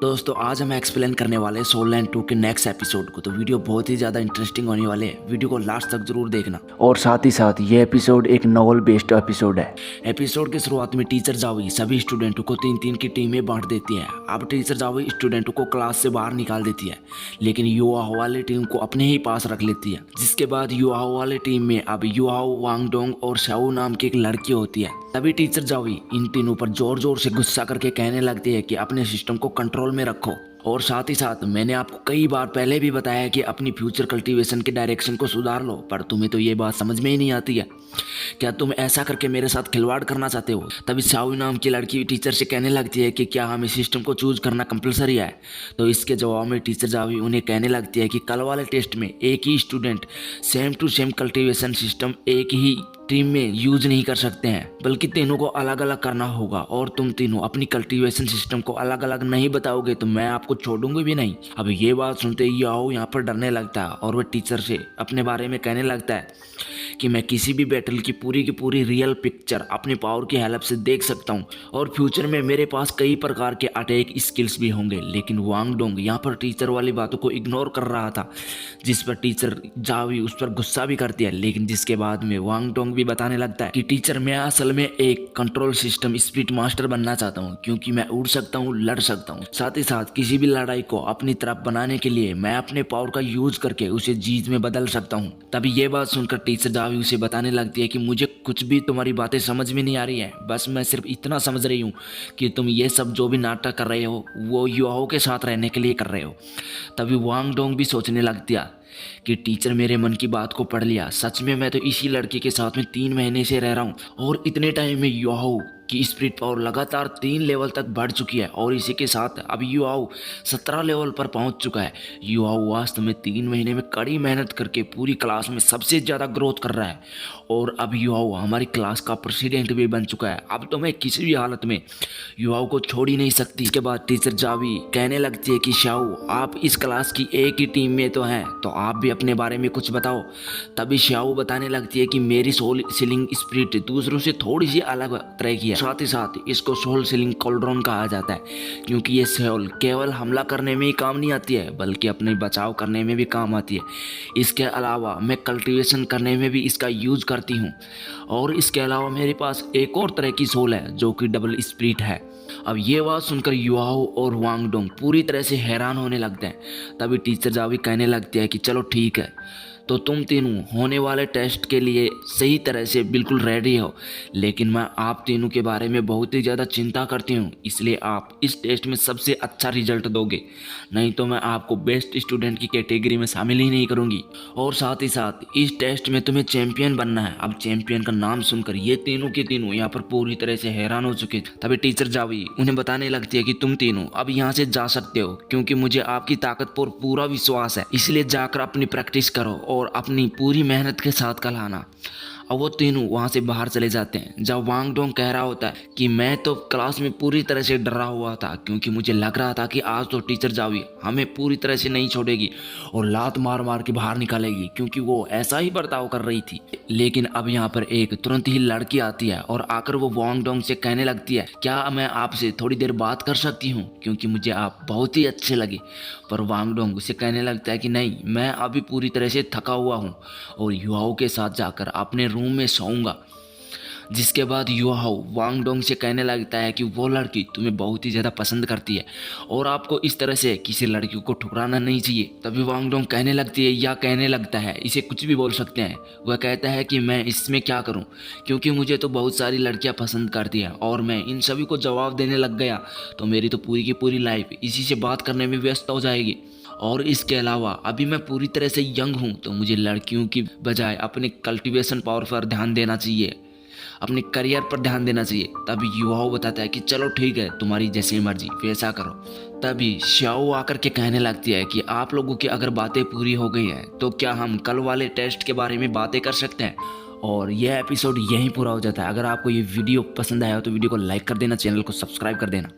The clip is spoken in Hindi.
दोस्तों आज हम एक्सप्लेन करने वाले हैं सोल लैंड 2 के नेक्स्ट एपिसोड को। तो वीडियो बहुत ही ज़्यादा इंटरेस्टिंग होने वाले है, वीडियो को लास्ट तक जरूर देखना। और साथ ही साथ ये एपिसोड एक नॉवल बेस्ड एपिसोड है। एपिसोड के शुरुआत में टीचर जावी सभी स्टूडेंटों को तीन तीन की टीमें बांट देती है। अब टीचर जावी स्टूडेंटों को क्लास से बाहर निकाल देती है, लेकिन युवाओं वाली टीम को अपने ही पास रख लेती है। जिसके बाद युवाओं वाली टीम में अब युवाओ, वांगडोंग और शाओ नाम की एक लड़की होती है। तभी टीचर जावी इन तीनों पर जोर जोर से गुस्सा करके कहने लगती है कि अपने सिस्टम को कंट्रोल में रखो। और साथ ही साथ मैंने आपको कई बार पहले भी बताया कि अपनी फ्यूचर कल्टीवेशन के डायरेक्शन को सुधार लो, पर तुम्हें तो ये बात समझ में ही नहीं आती है। क्या तुम ऐसा करके मेरे साथ खिलवाड़ करना चाहते हो? तभी शाओ नाम की लड़की टीचर से कहने लगती है कि क्या हमें सिस्टम को चूज करना कंपलसरी है? तो इसके जवाब में टीचर जावी उन्हें कहने लगती है कि कल वाले टेस्ट में एक ही student same to same cultivation system एक ही टीम में यूज नहीं कर सकते हैं, बल्कि तीनों को अलग अलग करना होगा। और तुम तीनों अपनी कल्टीवेशन सिस्टम को अलग अलग नहीं बताओगे तो मैं आपको छोड़ूंगी भी नहीं। अब ये बात सुनते ही याओ यहाँ पर डरने लगता है और वह टीचर से अपने बारे में कहने लगता है कि मैं किसी भी बैटल की पूरी रियल पिक्चर अपने पावर की हेल्प से देख सकता हूँ और फ्यूचर में मेरे पास कई प्रकार के अटैक स्किल्स भी होंगे। लेकिन वांगडोंग यहाँ पर टीचर वाली बातों को इग्नोर कर रहा था, जिस पर टीचर जावी उस पर गुस्सा भी करती है। लेकिन जिसके बाद में वांगडोंग भी बताने लगता है कि टीचर मैं असल में एक कंट्रोल सिस्टम स्पिरिट मास्टर बनना चाहता हूँ, क्योंकि मैं उड़ सकता हूँ, लड़ सकता हूँ। साथ ही साथ किसी भी लड़ाई को अपनी तरफ बनाने के लिए मैं अपने पावर का यूज करके उसे जीत में बदल सकता हूँ। तभी ये बात सुनकर टीचर जावी उसे बताने लगती है कि मुझे कुछ भी तुम्हारी बातें समझ में नहीं आ रही है, बस मैं सिर्फ इतना समझ रही हूँ कि तुम ये सब जो भी नाटक कर रहे हो वो युवाओं के साथ रहने के लिए कर रहे हो। तभी वांगडोंग भी सोचने लगती है कि टीचर मेरे मन की बात को पढ़ लिया, सच में मैं तो इसी लड़की के साथ में 3 महीने से रह रहा हूँ और इतने टाइम में युवाओं की स्पिरिट पावर लगातार 3 लेवल तक बढ़ चुकी है और इसी के साथ अब युवाओं 17 लेवल पर पहुंच चुका है। युवाओं वास्तव में 3 महीने में कड़ी मेहनत करके पूरी क्लास में सबसे ज़्यादा ग्रोथ कर रहा है और अब युवाओं हमारी क्लास का प्रेसिडेंट भी बन चुका है। अब तो मैं किसी भी हालत में युवाओं को छोड़ ही नहीं सकती। इसके बाद टीचर जावी कहने लगती है कि शाओ आप इस क्लास की एक ही टीम में तो हैं, तो आप भी अपने बारे में कुछ बताओ। तभी शाओ बताने लगती है कि मेरी सोल सीलिंग स्पिरिट दूसरों से थोड़ी सी अलग तरह की है। साथ ही साथ इसको सोल सीलिंग कॉल्ड्रॉन कहा जाता है, क्योंकि ये सोल केवल हमला करने में ही काम नहीं आती है बल्कि अपने बचाव करने में भी काम आती है। इसके अलावा मैं कल्टीवेशन करने में भी इसका यूज करती हूँ और इसके अलावा मेरे पास एक और तरह की सोल है जो कि डबल स्पिरिट है। अब ये बात सुनकर युवाओं और वांगडोंग पूरी तरह से हैरान होने लगते हैं। तभी टीचर जावी कहने लगती है कि चलो ठीक है, तो तुम तीनों होने वाले टेस्ट के लिए सही तरह से बिल्कुल रेडी हो, लेकिन मैं आप तीनों के बारे में बहुत ही ज़्यादा चिंता करती हूँ, इसलिए आप इस टेस्ट में सबसे अच्छा रिजल्ट दोगे, नहीं तो मैं आपको बेस्ट स्टूडेंट की कैटेगरी में शामिल ही नहीं करूँगी। और साथ ही साथ इस टेस्ट में तुम्हें चैंपियन बनना है। अब चैंपियन का नाम सुनकर ये तीनों के तीनों यहाँ पर पूरी तरह से हैरान हो चुके। तभी टीचर जावी उन्हें बताने लगती है कि तुम तीनों अब यहाँ से जा सकते हो, क्योंकि मुझे आपकी ताकत पर पूरा विश्वास है, इसलिए जाकर अपनी प्रैक्टिस करो और अपनी पूरी मेहनत के साथ कल आना। अब वो तीनों वहाँ से बाहर चले जाते हैं। जब वांगडोंग कह रहा होता है कि मैं तो क्लास में पूरी तरह से डरा हुआ था, क्योंकि मुझे लग रहा था कि आज तो टीचर जावी हमें पूरी तरह से नहीं छोड़ेगी और लात मार मार के बाहर निकालेगी, क्योंकि वो ऐसा ही बर्ताव कर रही थी। लेकिन अब यहाँ पर एक तुरंत ही लड़की आती है और आकर वो वांगडोंग से कहने लगती है क्या मैं आपसे थोड़ी देर बात कर सकती हूँ, क्योंकि मुझे आप बहुत ही अच्छे लगे। पर वांगडोंग उसे कहने लगता है कि नहीं, मैं अभी पूरी तरह से थका हुआ हूँ और युवाओं के साथ जाकर अपने रूम में सोऊंगा। जिसके बाद युवाओं वांगडोंग से कहने लगता है कि वो लड़की तुम्हें बहुत ही ज़्यादा पसंद करती है और आपको इस तरह से किसी लड़की को ठुकराना नहीं चाहिए। तभी वांगडोंग कहने लगती है या कहने लगता है, इसे कुछ भी बोल सकते हैं, वह कहता है कि मैं इसमें क्या करूं, क्योंकि मुझे तो बहुत सारी लड़कियां पसंद करती हैं और मैं इन सभी को जवाब देने लग गया तो मेरी तो पूरी की पूरी लाइफ इसी से बात करने में व्यस्त हो जाएगी। और इसके अलावा अभी मैं पूरी तरह से यंग हूँ, तो मुझे लड़कियों की बजाय अपने कल्टीवेशन पावर पर ध्यान देना चाहिए, अपने करियर पर ध्यान देना चाहिए। तभी युवाओं बताता है कि चलो ठीक है, तुम्हारी जैसी मर्जी वैसा करो। तभी श्याओ आकर के कहने लगती है कि आप लोगों की अगर बातें पूरी हो गई हैं तो क्या हम कल वाले टेस्ट के बारे में बातें कर सकते हैं। और यह एपिसोड यहीं पूरा हो जाता है। अगर आपको ये वीडियो पसंद आया हो तो वीडियो को लाइक कर देना, चैनल को सब्सक्राइब कर देना।